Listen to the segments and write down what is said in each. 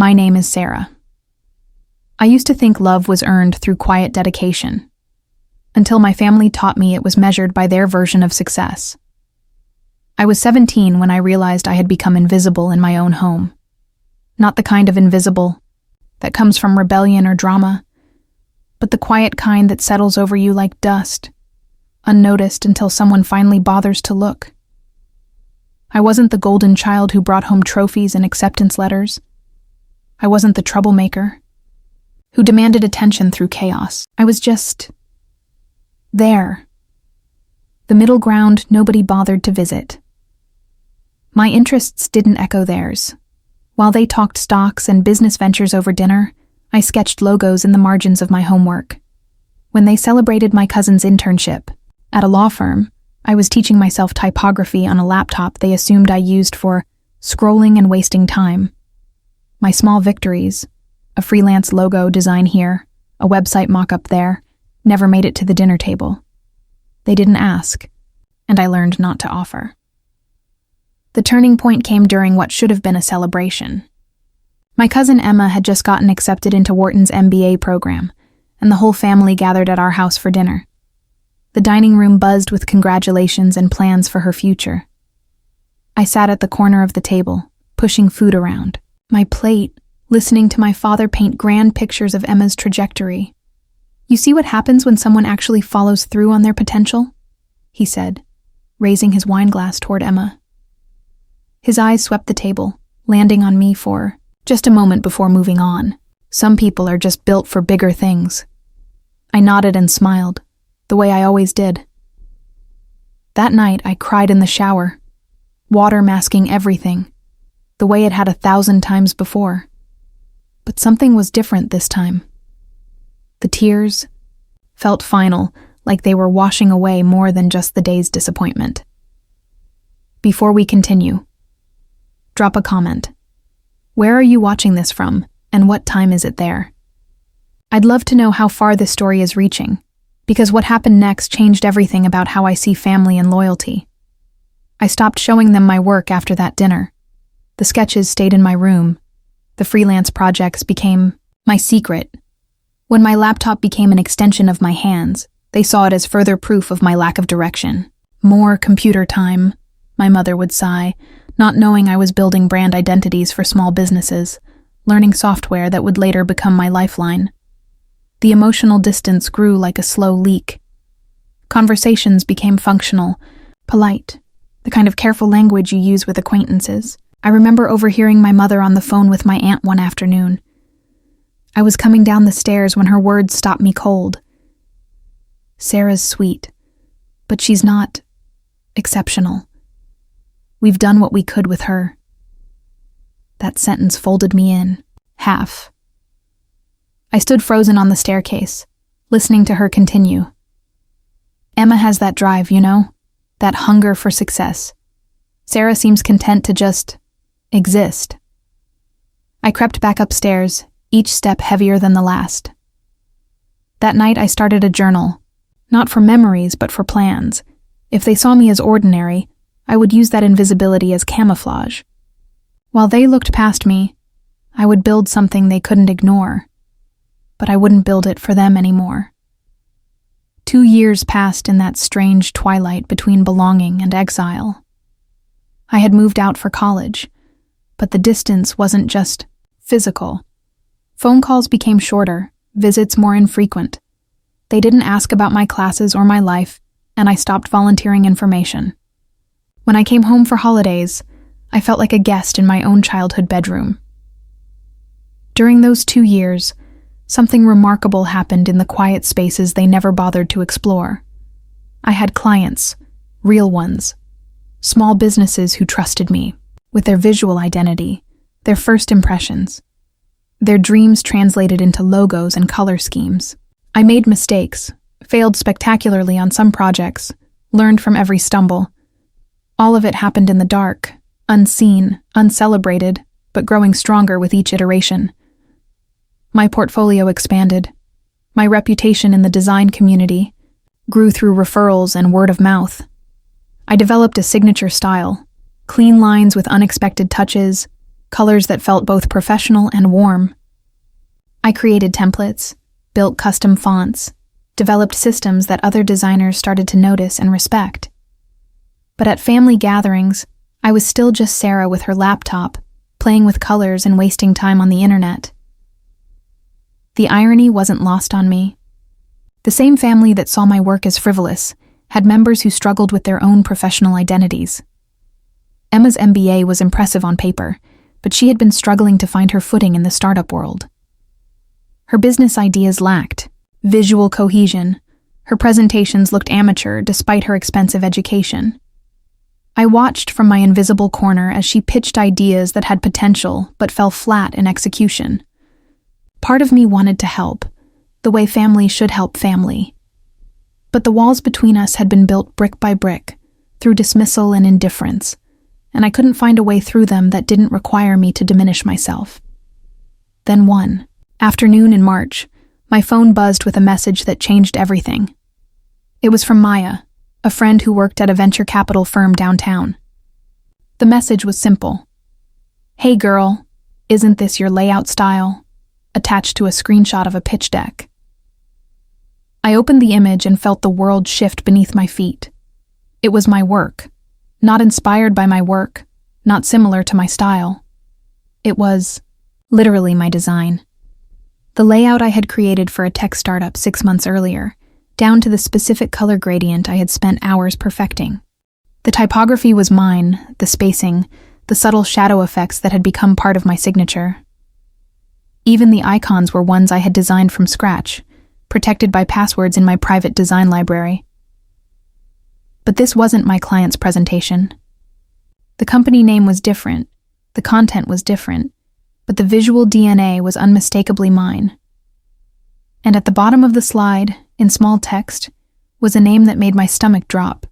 My name is Sarah. I used to think love was earned through quiet dedication, until my family taught me it was measured by their version of success. I was 17 when I realized I had become invisible in my own home. Not the kind of invisible that comes from rebellion or drama, but the quiet kind that settles over you like dust, unnoticed until someone finally bothers to look. I wasn't the golden child who brought home trophies and acceptance letters. I wasn't the troublemaker who demanded attention through chaos. I was just there. The middle ground nobody bothered to visit. My interests didn't echo theirs. While they talked stocks and business ventures over dinner, I sketched logos in the margins of my homework. When they celebrated my cousin's internship at a law firm, I was teaching myself typography on a laptop they assumed I used for scrolling and wasting time. My small victories, a freelance logo design here, a website mock-up there, never made it to the dinner table. They didn't ask, and I learned not to offer. The turning point came during what should have been a celebration. My cousin Emma had just gotten accepted into Wharton's MBA program, and the whole family gathered at our house for dinner. The dining room buzzed with congratulations and plans for her future. I sat at the corner of the table, pushing food around, my plate, listening to my father paint grand pictures of Emma's trajectory. "You see what happens when someone actually follows through on their potential?" he said, raising his wine glass toward Emma. His eyes swept the table, landing on me for just a moment before moving on. "Some people are just built for bigger things." I nodded and smiled, the way I always did. That night, I cried in the shower, water masking everything, the way it had 1,000 times before. But something was different this time. The tears felt final, like they were washing away more than just the day's disappointment. Before we continue, drop a comment. Where are you watching this from, and what time is it there? I'd love to know how far this story is reaching, because what happened next changed everything about how I see family and loyalty. I stopped showing them my work after that dinner. The sketches stayed in my room. The freelance projects became my secret. When my laptop became an extension of my hands, they saw it as further proof of my lack of direction. "More computer time," my mother would sigh, not knowing I was building brand identities for small businesses, learning software that would later become my lifeline. The emotional distance grew like a slow leak. Conversations became functional, polite, the kind of careful language you use with acquaintances. I remember overhearing my mother on the phone with my aunt one afternoon. I was coming down the stairs when her words stopped me cold. "Sarah's sweet, but she's not exceptional. We've done what we could with her." That sentence folded me in, half. I stood frozen on the staircase, listening to her continue. "Emma has that drive, you know? That hunger for success. Sarah seems content to just exist." I crept back upstairs, each step heavier than the last. That night I started a journal, not for memories but for plans. If they saw me as ordinary, I would use that invisibility as camouflage. While they looked past me, I would build something they couldn't ignore, but I wouldn't build it for them anymore. 2 years passed in that strange twilight between belonging and exile. I had moved out for college, but the distance wasn't just physical. Phone calls became shorter, visits more infrequent. They didn't ask about my classes or my life, and I stopped volunteering information. When I came home for holidays, I felt like a guest in my own childhood bedroom. During those 2 years, something remarkable happened in the quiet spaces they never bothered to explore. I had clients, real ones, small businesses who trusted me, with their visual identity, their first impressions. Their dreams translated into logos and color schemes. I made mistakes, failed spectacularly on some projects, learned from every stumble. All of it happened in the dark, unseen, uncelebrated, but growing stronger with each iteration. My portfolio expanded. My reputation in the design community grew through referrals and word of mouth. I developed a signature style, clean lines with unexpected touches, colors that felt both professional and warm. I created templates, built custom fonts, developed systems that other designers started to notice and respect. But at family gatherings, I was still just Sarah with her laptop, playing with colors and wasting time on the internet. The irony wasn't lost on me. The same family that saw my work as frivolous had members who struggled with their own professional identities. Emma's MBA was impressive on paper, but she had been struggling to find her footing in the startup world. Her business ideas lacked visual cohesion. Her presentations looked amateur despite her expensive education. I watched from my invisible corner as she pitched ideas that had potential but fell flat in execution. Part of me wanted to help, the way family should help family. But the walls between us had been built brick by brick, through dismissal and indifference, and I couldn't find a way through them that didn't require me to diminish myself. Then one afternoon in March, my phone buzzed with a message that changed everything. It was from Maya, a friend who worked at a venture capital firm downtown. The message was simple. "Hey girl, isn't this your layout style?" attached to a screenshot of a pitch deck. I opened the image and felt the world shift beneath my feet. It was my work, not inspired by my work, not similar to my style. It was literally my design. The layout I had created for a tech startup 6 months earlier, down to the specific color gradient I had spent hours perfecting. The typography was mine, the spacing, the subtle shadow effects that had become part of my signature. Even the icons were ones I had designed from scratch, protected by passwords in my private design library. But this wasn't my client's presentation. The company name was different, the content was different, but the visual DNA was unmistakably mine. And at the bottom of the slide, in small text, was a name that made my stomach drop.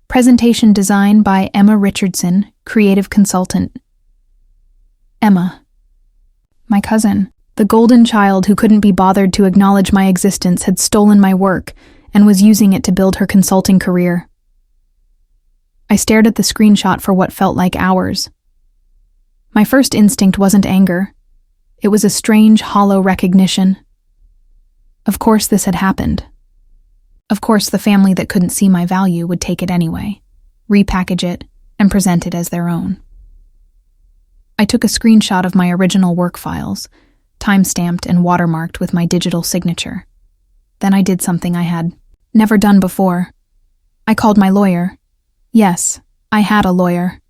Presentation design by Emma Richardson, creative consultant. Emma. My cousin, the golden child who couldn't be bothered to acknowledge my existence, had stolen my work and was using it to build her consulting career. I stared at the screenshot for what felt like hours. My first instinct wasn't anger. It was a strange, hollow recognition. Of course this had happened. Of course the family that couldn't see my value would take it anyway, repackage it, and present it as their own. I took a screenshot of my original work files, time-stamped and watermarked with my digital signature. Then I did something I had never done before. I called my lawyer. Yes, I had a lawyer.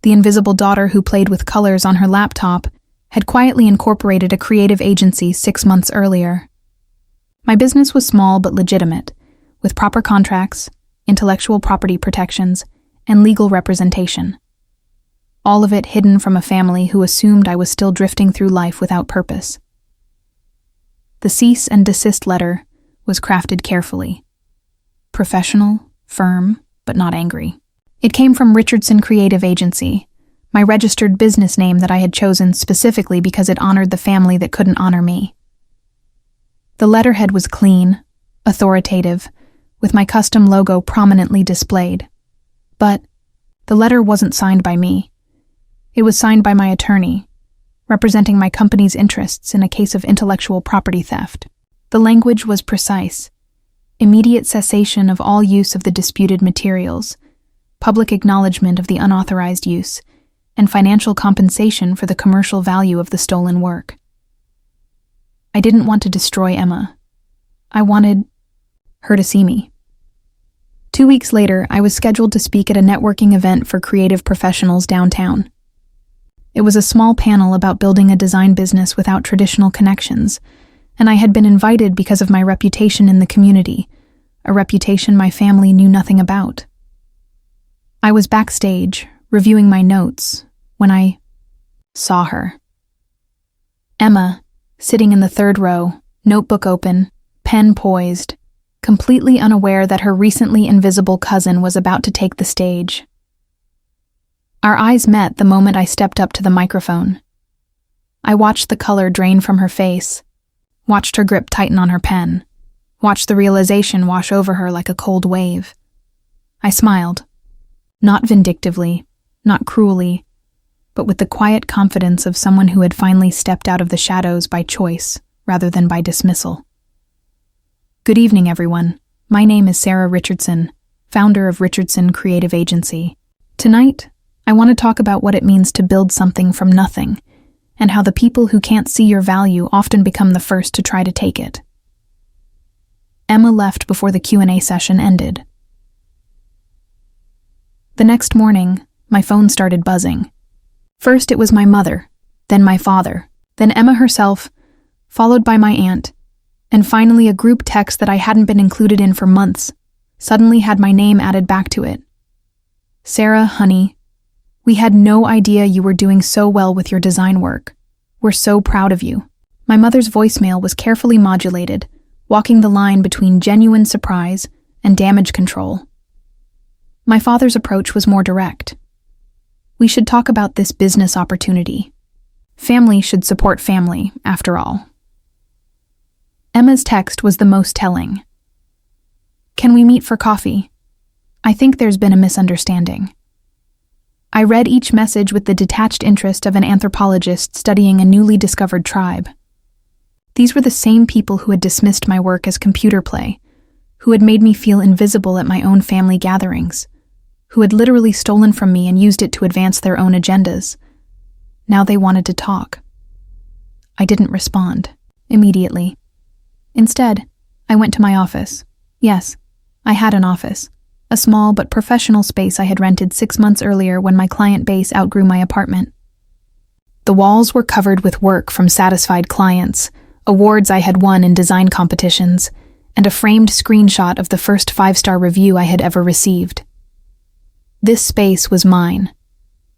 The invisible daughter who played with colors on her laptop had quietly incorporated a creative agency 6 months earlier. My business was small but legitimate, with proper contracts, intellectual property protections, and legal representation. All of it hidden from a family who assumed I was still drifting through life without purpose. The cease and desist letter was crafted carefully. Professional, firm, but not angry. It came from Richardson Creative Agency, my registered business name that I had chosen specifically because it honored the family that couldn't honor me. The letterhead was clean, authoritative, with my custom logo prominently displayed. But the letter wasn't signed by me. It was signed by my attorney, representing my company's interests in a case of intellectual property theft. The language was precise: immediate cessation of all use of the disputed materials, public acknowledgement of the unauthorized use, and financial compensation for the commercial value of the stolen work. I didn't want to destroy Emma. I wanted her to see me. 2 weeks later, I was scheduled to speak at a networking event for creative professionals downtown. It was a small panel about building a design business without traditional connections, and I had been invited because of my reputation in the community, a reputation my family knew nothing about. I was backstage, reviewing my notes, when I saw her. Emma, sitting in the third row, notebook open, pen poised, completely unaware that her recently invisible cousin was about to take the stage. Our eyes met the moment I stepped up to the microphone. I watched the color drain from her face, watched her grip tighten on her pen, watched the realization wash over her like a cold wave. I smiled. Not vindictively, not cruelly, but with the quiet confidence of someone who had finally stepped out of the shadows by choice rather than by dismissal. Good evening, everyone. My name is Sarah Richardson, founder of Richardson Creative Agency. Tonight, I want to talk about what it means to build something from nothing, and how the people who can't see your value often become the first to try to take it. Emma left before the Q&A session ended. The next morning, my phone started buzzing. First it was my mother, then my father, then Emma herself, followed by my aunt, and finally a group text that I hadn't been included in for months suddenly had my name added back to it. Sarah, honey, we had no idea you were doing so well with your design work. We're so proud of you. My mother's voicemail was carefully modulated, walking the line between genuine surprise and damage control. My father's approach was more direct. We should talk about this business opportunity. Family should support family, after all. Emma's text was the most telling. Can we meet for coffee? I think there's been a misunderstanding. I read each message with the detached interest of an anthropologist studying a newly discovered tribe. These were the same people who had dismissed my work as computer play, who had made me feel invisible at my own family gatherings, who had literally stolen from me and used it to advance their own agendas. Now they wanted to talk. I didn't respond immediately. Instead, I went to my office. Yes, I had an office. A small but professional space I had rented 6 months earlier when my client base outgrew my apartment. The walls were covered with work from satisfied clients, awards I had won in design competitions, and a framed screenshot of the first 5-star review I had ever received. This space was mine,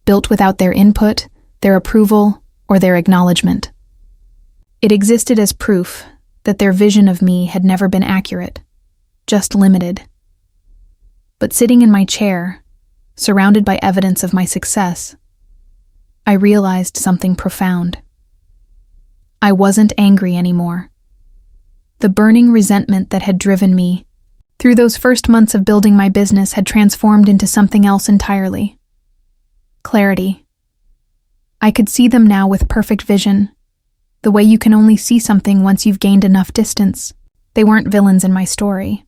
built without their input, their approval, or their acknowledgement. It existed as proof that their vision of me had never been accurate, just limited. But sitting in my chair, surrounded by evidence of my success, I realized something profound. I wasn't angry anymore. The burning resentment that had driven me through those first months of building my business had transformed into something else entirely. Clarity. I could see them now with perfect vision, the way you can only see something once you've gained enough distance. They weren't villains in my story.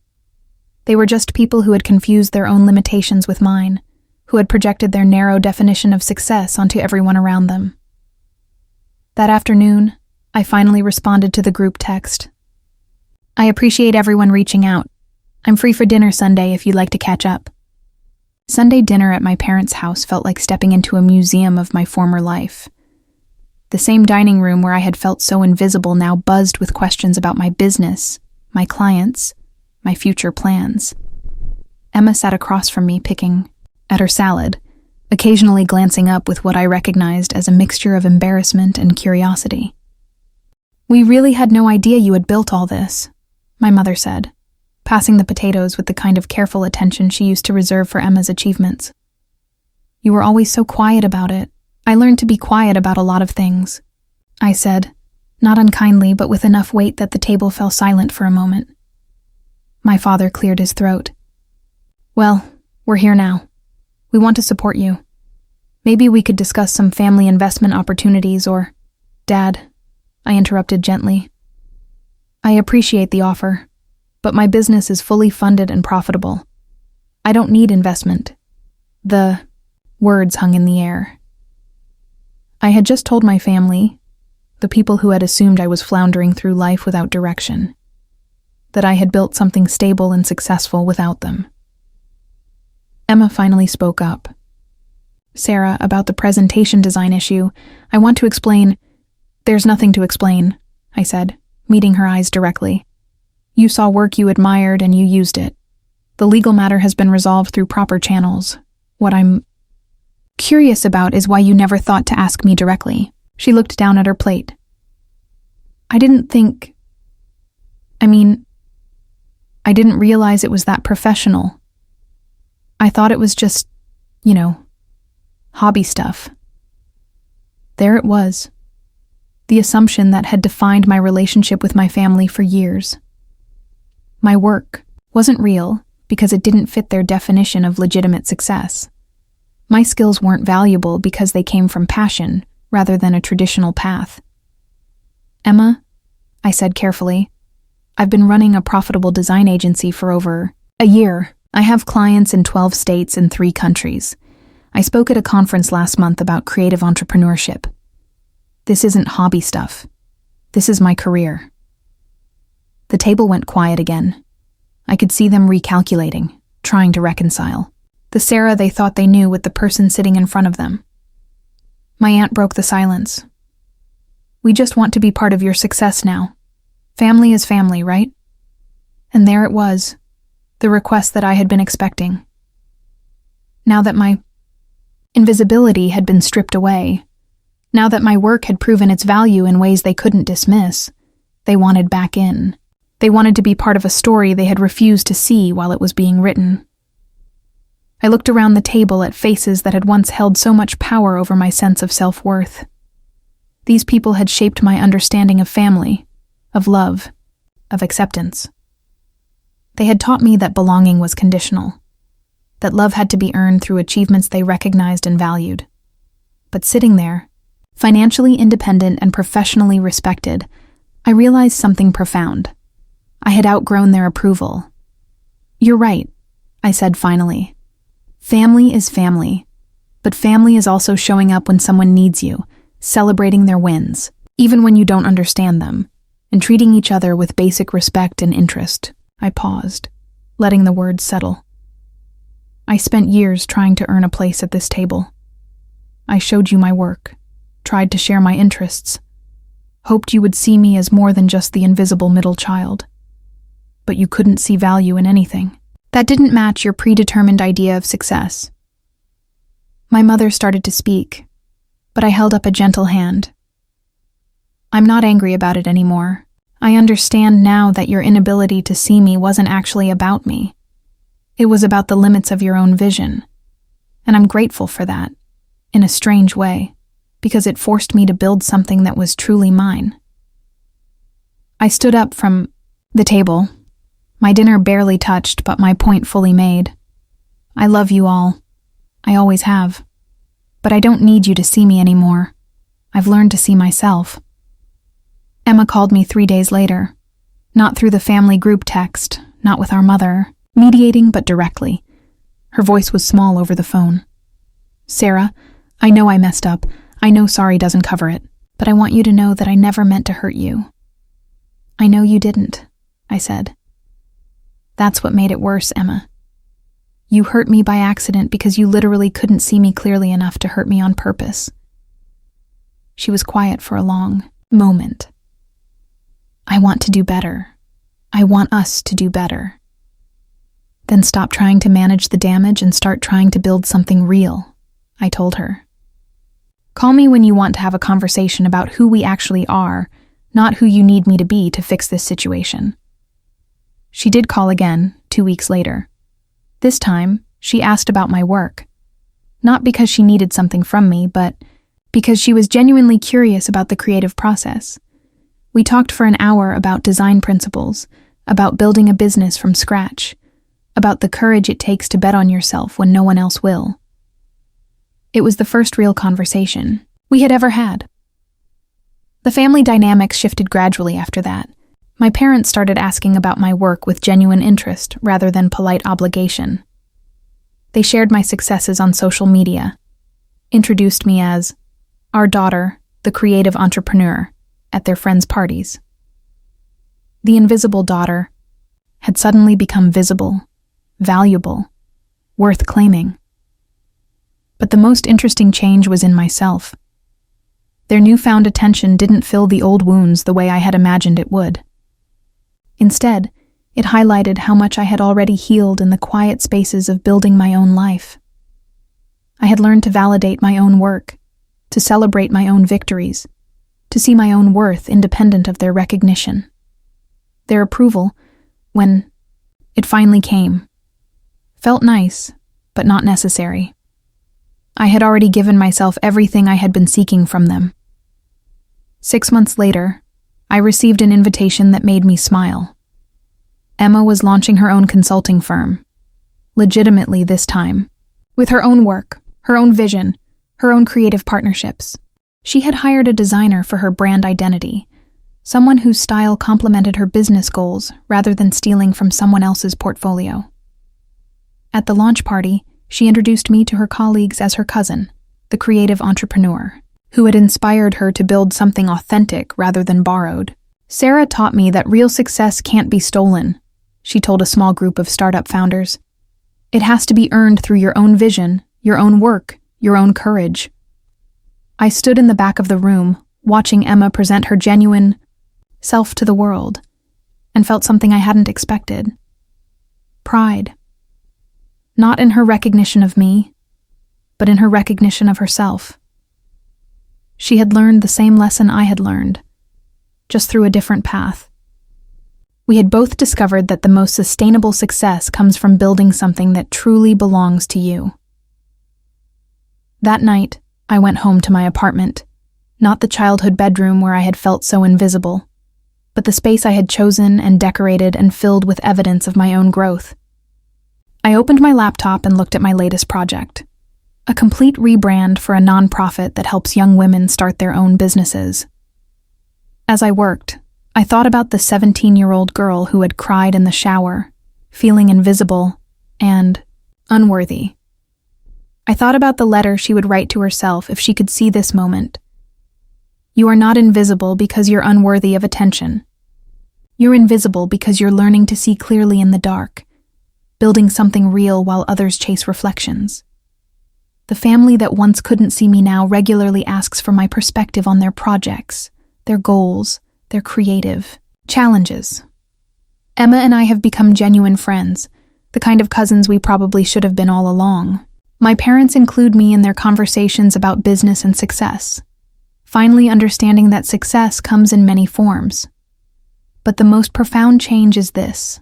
They were just people who had confused their own limitations with mine, who had projected their narrow definition of success onto everyone around them. That afternoon, I finally responded to the group text. I appreciate everyone reaching out. I'm free for dinner Sunday if you'd like to catch up. Sunday dinner at my parents' house felt like stepping into a museum of my former life. The same dining room where I had felt so invisible now buzzed with questions about my business, my clients, my future plans. Emma sat across from me picking at her salad, occasionally glancing up with what I recognized as a mixture of embarrassment and curiosity. We really had no idea you had built all this, my mother said, passing the potatoes with the kind of careful attention she used to reserve for Emma's achievements. You were always so quiet about it. I learned to be quiet about a lot of things, I said, not unkindly but with enough weight that the table fell silent for a moment. My father cleared his throat. Well, we're here now. We want to support you. Maybe we could discuss some family investment opportunities or... Dad, I interrupted gently. I appreciate the offer, but my business is fully funded and profitable. I don't need investment. The words hung in the air. I had just told my family, the people who had assumed I was floundering through life without direction, that I had built something stable and successful without them. Emma finally spoke up. Sarah, about the presentation design issue, I want to explain. There's nothing to explain, I said, meeting her eyes directly. You saw work you admired and you used it. The legal matter has been resolved through proper channels. What I'm curious about is why you never thought to ask me directly. She looked down at her plate. I didn't realize it was that professional. I thought it was just, hobby stuff. There it was. The assumption that had defined my relationship with my family for years. My work wasn't real because it didn't fit their definition of legitimate success. My skills weren't valuable because they came from passion rather than a traditional path. Emma, I said carefully, I've been running a profitable design agency for over a year. I have clients in 12 states and 3 countries. I spoke at a conference last month about creative entrepreneurship. This isn't hobby stuff. This is my career. The table went quiet again. I could see them recalculating, trying to reconcile. The Sarah they thought they knew with the person sitting in front of them. My aunt broke the silence. We just want to be part of your success now. Family is family, right? And there it was, the request that I had been expecting. Now that my invisibility had been stripped away, now that my work had proven its value in ways they couldn't dismiss, they wanted back in. They wanted to be part of a story they had refused to see while it was being written. I looked around the table at faces that had once held so much power over my sense of self-worth. These people had shaped my understanding of family, of love, of acceptance. They had taught me that belonging was conditional, that love had to be earned through achievements they recognized and valued. But sitting there, financially independent and professionally respected, I realized something profound. I had outgrown their approval. You're right, I said finally. Family is family, but family is also showing up when someone needs you, celebrating their wins, even when you don't understand them, and treating each other with basic respect and interest. I paused, letting the words settle. I spent years trying to earn a place at this table. I showed you my work, tried to share my interests, hoped you would see me as more than just the invisible middle child. But you couldn't see value in anything. That didn't match your predetermined idea of success. My mother started to speak, but I held up a gentle hand. I'm not angry about it anymore. I understand now that your inability to see me wasn't actually about me. It was about the limits of your own vision. And I'm grateful for that, in a strange way, because it forced me to build something that was truly mine. I stood up from the table, my dinner barely touched, but my point fully made. I love you all. I always have. But I don't need you to see me anymore. I've learned to see myself. Emma called me 3 days later. Not through the family group text, not with our mother, mediating but directly. Her voice was small over the phone. Sarah, I know I messed up. I know sorry doesn't cover it, but I want you to know that I never meant to hurt you. I know you didn't, I said. That's what made it worse, Emma. You hurt me by accident because you literally couldn't see me clearly enough to hurt me on purpose. She was quiet for a long moment. I want to do better. I want us to do better. Then stop trying to manage the damage and start trying to build something real, I told her. Call me when you want to have a conversation about who we actually are, not who you need me to be to fix this situation. She did call again, 2 weeks later. This time, she asked about my work. Not because she needed something from me, but because she was genuinely curious about the creative process. We talked for an hour about design principles, about building a business from scratch, about the courage it takes to bet on yourself when no one else will. It was the first real conversation we had ever had. The family dynamics shifted gradually after that. My parents started asking about my work with genuine interest rather than polite obligation. They shared my successes on social media, introduced me as our daughter, the creative entrepreneur, at their friends' parties. The invisible daughter had suddenly become visible, valuable, worth claiming. But the most interesting change was in myself. Their newfound attention didn't fill the old wounds the way I had imagined it would. Instead, it highlighted how much I had already healed in the quiet spaces of building my own life. I had learned to validate my own work, to celebrate my own victories, to see my own worth independent of their recognition. Their approval, when it finally came, felt nice, but not necessary. I had already given myself everything I had been seeking from them. 6 months later, I received an invitation that made me smile. Emma was launching her own consulting firm, legitimately this time, with her own work, her own vision, her own creative partnerships. She had hired a designer for her brand identity, someone whose style complemented her business goals rather than stealing from someone else's portfolio. At the launch party, she introduced me to her colleagues as her cousin, the creative entrepreneur, who had inspired her to build something authentic rather than borrowed. Sarah taught me that real success can't be stolen, she told a small group of startup founders. It has to be earned through your own vision, your own work, your own courage. I stood in the back of the room, watching Emma present her genuine self to the world, and felt something I hadn't expected. Pride. Not in her recognition of me, but in her recognition of herself. She had learned the same lesson I had learned, just through a different path. We had both discovered that the most sustainable success comes from building something that truly belongs to you. That night, I went home to my apartment, not the childhood bedroom where I had felt so invisible, but the space I had chosen and decorated and filled with evidence of my own growth. I opened my laptop and looked at my latest project, a complete rebrand for a nonprofit that helps young women start their own businesses. As I worked, I thought about the 17-year-old girl who had cried in the shower, feeling invisible and unworthy. I thought about the letter she would write to herself if she could see this moment. You are not invisible because you're unworthy of attention. You're invisible because you're learning to see clearly in the dark, building something real while others chase reflections. The family that once couldn't see me now regularly asks for my perspective on their projects, their goals, their creative challenges. Emma and I have become genuine friends, the kind of cousins we probably should have been all along. My parents include me in their conversations about business and success, finally understanding that success comes in many forms. But the most profound change is this: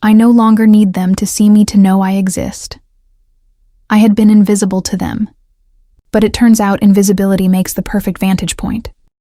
I no longer need them to see me to know I exist. I had been invisible to them, but it turns out invisibility makes the perfect vantage point.